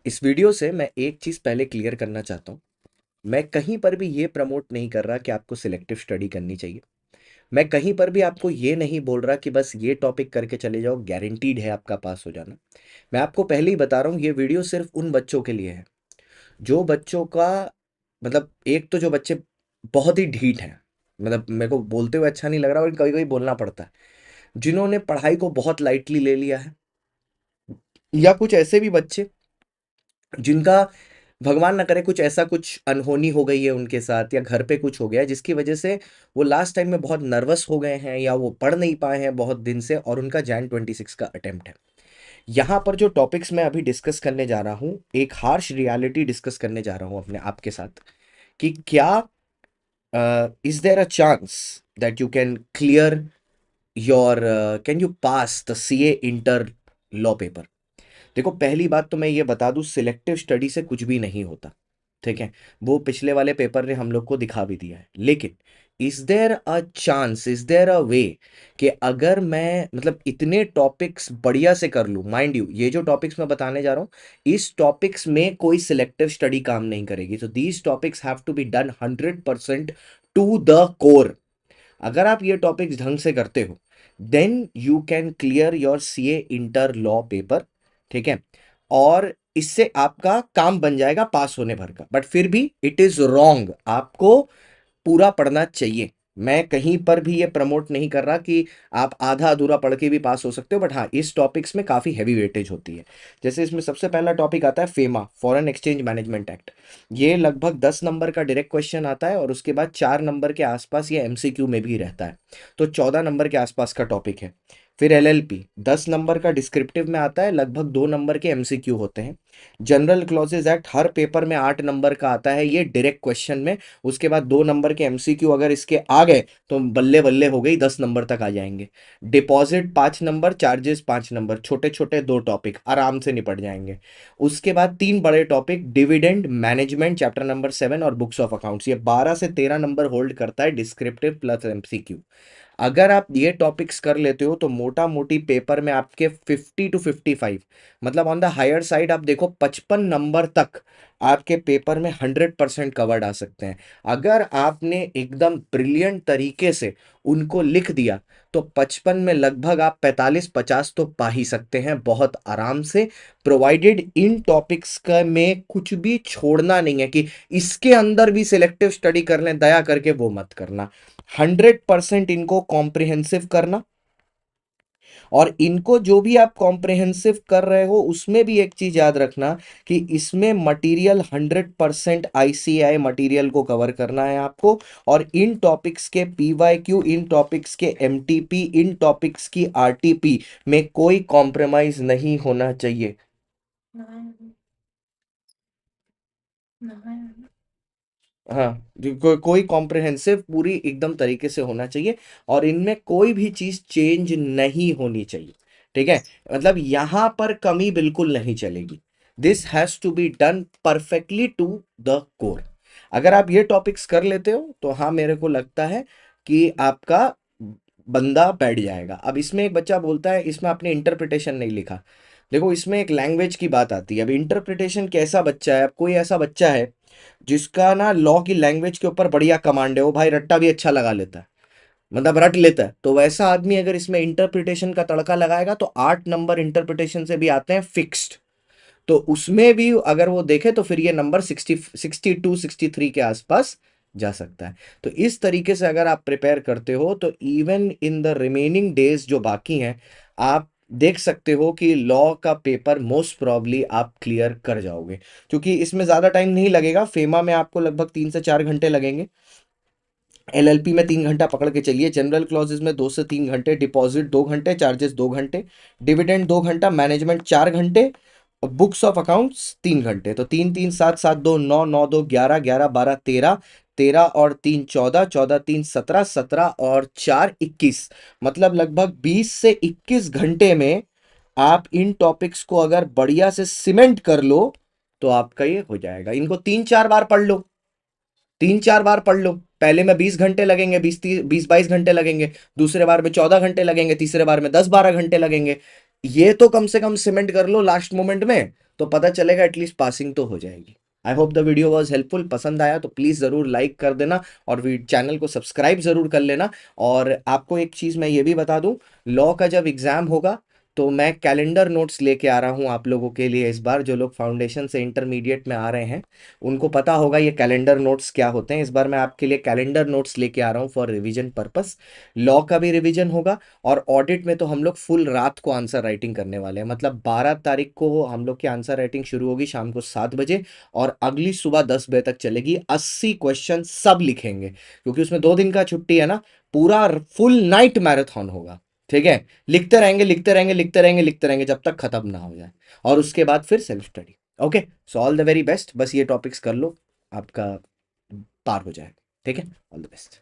इस वीडियो से मैं एक चीज़ पहले क्लियर करना चाहता हूँ। मैं कहीं पर भी ये प्रमोट नहीं कर रहा कि आपको सिलेक्टिव स्टडी करनी चाहिए। मैं कहीं पर भी आपको ये नहीं बोल रहा कि बस ये टॉपिक करके चले जाओ, गारंटीड है आपका पास हो जाना। मैं आपको पहले ही बता रहा हूँ, ये वीडियो सिर्फ उन बच्चों के लिए है जो बच्चों का मतलब एक तो जो बच्चे बहुत ही ढीठ हैं, मतलब मेरे को बोलते हुए अच्छा नहीं लग रहा और कभी कभी बोलना पड़ता है, जिन्होंने पढ़ाई को बहुत लाइटली ले लिया है, या कुछ ऐसे भी बच्चे जिनका भगवान ना करे कुछ ऐसा कुछ अनहोनी हो गई है उनके साथ, या घर पे कुछ हो गया है जिसकी वजह से वो लास्ट टाइम में बहुत नर्वस हो गए हैं, या वो पढ़ नहीं पाए हैं बहुत दिन से और उनका Jan 26 का अटेम्प्ट है। यहाँ पर जो टॉपिक्स मैं अभी डिस्कस करने जा रहा हूँ, एक हार्श रियलिटी डिस्कस करने जा रहा हूँ अपने आप के साथ, कि क्या is there a chance that you can clear your can you pass the CA inter law paper. देखो, पहली बात तो मैं ये बता दूं, सिलेक्टिव स्टडी से कुछ भी नहीं होता, ठीक है। वो पिछले वाले पेपर ने हम लोग को दिखा भी दिया है, लेकिन is there a chance, is there a way कि अगर मैं मतलब इतने टॉपिक्स बढ़िया से कर लूं, माइंड यू ये जो टॉपिक्स मैं बताने जा रहा हूं, इस टॉपिक्स में कोई सिलेक्टिव स्टडी काम नहीं करेगी। तो these topics have to be done 100% to the core. अगर आप ये टॉपिक्स ढंग से करते हो, then you can clear your CA inter law paper, ठीक है। और इससे आपका काम बन जाएगा पास होने भर का। बट फिर भी इट इज रॉन्ग, आपको पूरा पढ़ना चाहिए। मैं कहीं पर भी ये प्रमोट नहीं कर रहा कि आप आधा अधूरा पढ़ के भी पास हो सकते हो, बट हाँ, इस टॉपिक्स में काफ़ी हैवी वेटेज होती है। जैसे इसमें सबसे पहला टॉपिक आता है FEMA, foreign exchange management act. ये लगभग 10 नंबर का डायरेक्ट क्वेश्चन आता है और उसके बाद 4 नंबर के आसपास ये एमसीक्यू में भी रहता है, तो 14 नंबर के आसपास का टॉपिक है। फिर एलएलपी 10 नंबर का डिस्क्रिप्टिव में आता है, लगभग 2 नंबर के एमसीक्यू होते हैं। जनरल क्लॉजेज एक्ट हर पेपर में 8 नंबर का आता है, ये डायरेक्ट क्वेश्चन में। उसके बाद 2 नंबर के एमसीक्यू अगर इसके आ गए तो बल्ले बल्ले हो गई, 10 नंबर तक आ जाएंगे। डिपॉजिट 5 नंबर, चार्जेस 5 नंबर, छोटे छोटे 2 टॉपिक आराम से निपट जाएंगे। उसके बाद 3 बड़े topic, dividend management chapter number 7 और बुक्स ऑफ अकाउंट्स, ये 12 से 13 नंबर होल्ड करता है डिस्क्रिप्टिव प्लस एमसीक्यू। अगर आप ये टॉपिक्स कर लेते हो तो मोटा मोटी पेपर में आपके 50 to 55, मतलब ऑन द हायर साइड आप देखो 55 नंबर तक आपके पेपर में 100% कवर्ड आ सकते हैं। अगर आपने एकदम ब्रिलियंट तरीके से उनको लिख दिया तो 55 में लगभग आप 45-50 तो पा ही सकते हैं बहुत आराम से, प्रोवाइडेड इन टॉपिक्स का में कुछ भी छोड़ना नहीं है कि इसके अंदर भी सिलेक्टिव स्टडी कर लें, दया करके वो मत करना। 100% इनको कॉम्प्रिहेंसिव करना। और इनको जो भी आप कॉम्प्रिहेंसिव कर रहे हो उसमें भी एक चीज याद रखना कि इसमें मटेरियल 100% आईसीआई मटेरियल को कवर करना है आपको। और इन टॉपिक्स के पीवाईक्यू, इन टॉपिक्स के एमटीपी, इन टॉपिक्स की आरटीपी में कोई कॉम्प्रोमाइज नहीं होना चाहिए। हाँ, कोई कॉम्प्रिहेंसिव पूरी एकदम तरीके से होना चाहिए और इनमें कोई भी चीज चेंज नहीं होनी चाहिए, ठीक है। मतलब यहां पर कमी बिल्कुल नहीं चलेगी। This has to be done perfectly to the core. अगर आप ये टॉपिक्स कर लेते हो तो हाँ, मेरे को लगता है कि आपका बंदा बैठ जाएगा। अब इसमें एक बच्चा बोलता है इसमें आपने इंटरप्रिटेशन नहीं लिखा। देखो, इसमें एक लैंग्वेज की बात आती है। अब इंटरप्रिटेशन कैसा बच्चा है, अब कोई ऐसा बच्चा है जिसका ना लॉ की लैंग्वेज के ऊपर बढ़िया कमांड है, वो भाई रट्टा भी अच्छा लगा लेता है, मतलब रट लेता है, तो वैसा आदमी अगर इसमें इंटरप्रिटेशन का तड़का लगाएगा तो 8 नंबर इंटरप्रिटेशन से भी आते हैं फिक्स्ड। तो उसमें भी अगर वो देखे तो फिर ये नंबर 62-63 के आसपास जा सकता है। तो इस तरीके से अगर आप प्रिपेयर करते हो तो even in the remaining days जो बाकी हैं, आप देख सकते हो कि लॉ का पेपर मोस्ट प्रॉब्ली आप क्लियर कर जाओगे, क्योंकि इसमें ज़्यादा टाइम नहीं लगेगा। फेमा में आपको लगभग 3 से 4 घंटे लगेंगे, एलएलपी में 3 घंटा पकड़ के चलिए, जनरल क्लॉजेज में 2 से 3 घंटे, डिपॉजिट 2 घंटे, चार्जेस 2 घंटे, डिविडेंड 2 घंटा, मैनेजमेंट 4 घंटे, बुक्स ऑफ अकाउंट्स 3 घंटे। तो 3 3 7 7 2 9 9 2 11 11 12 13, 13 और 3 14, 14 3 17, 17 और 4 21, मतलब लगभग 20 से 21 घंटे में आप इन टॉपिक्स को अगर बढ़िया से सीमेंट कर लो तो आपका ये हो जाएगा। इनको 3 4 बार पढ़ लो, 3 4 बार पढ़ लो। पहले में 20 घंटे लगेंगे, 20 22 घंटे लगेंगे, दूसरे बार में 14 घंटे लगेंगे, तीसरे बार में 10 12 घंटे लगेंगे। ये तो कम से कम सीमेंट कर लो लास्ट मोमेंट में, तो पता चलेगा, एटलीस्ट पासिंग तो हो जाएगी। I hope the video was helpful. पसंद आया तो प्लीज़ ज़रूर लाइक कर देना और चैनल को सब्सक्राइब ज़रूर कर लेना। और आपको एक चीज़ मैं ये भी बता दूं, लॉ का जब एग्ज़ाम होगा तो मैं कैलेंडर नोट्स लेके आ रहा हूँ आप लोगों के लिए। इस बार जो लोग फाउंडेशन से इंटरमीडिएट में आ रहे हैं उनको पता होगा ये कैलेंडर नोट्स क्या होते हैं। इस बार मैं आपके लिए कैलेंडर नोट्स लेके आ रहा हूँ फॉर रिवीजन पर्पस। लॉ का भी रिवीजन होगा और ऑडिट में तो हम लोग फुल रात को आंसर राइटिंग करने वाले हैं। मतलब 12 तारीख को हम लोग की आंसर राइटिंग शुरू होगी शाम को 7 बजे और अगली सुबह 10 बजे तक चलेगी। 80 क्वेश्चन सब लिखेंगे क्योंकि उसमें 2 दिन का छुट्टी है ना। पूरा फुल नाइट मैराथन होगा। ठीक है, लिखते रहेंगे लिखते रहेंगे लिखते रहेंगे लिखते रहेंगे जब तक खत्म ना हो जाए। और उसके बाद फिर self study. Okay, so all the very best. बस ये टॉपिक्स कर लो, आपका पार हो जाएगा। ठीक है, ऑल द बेस्ट।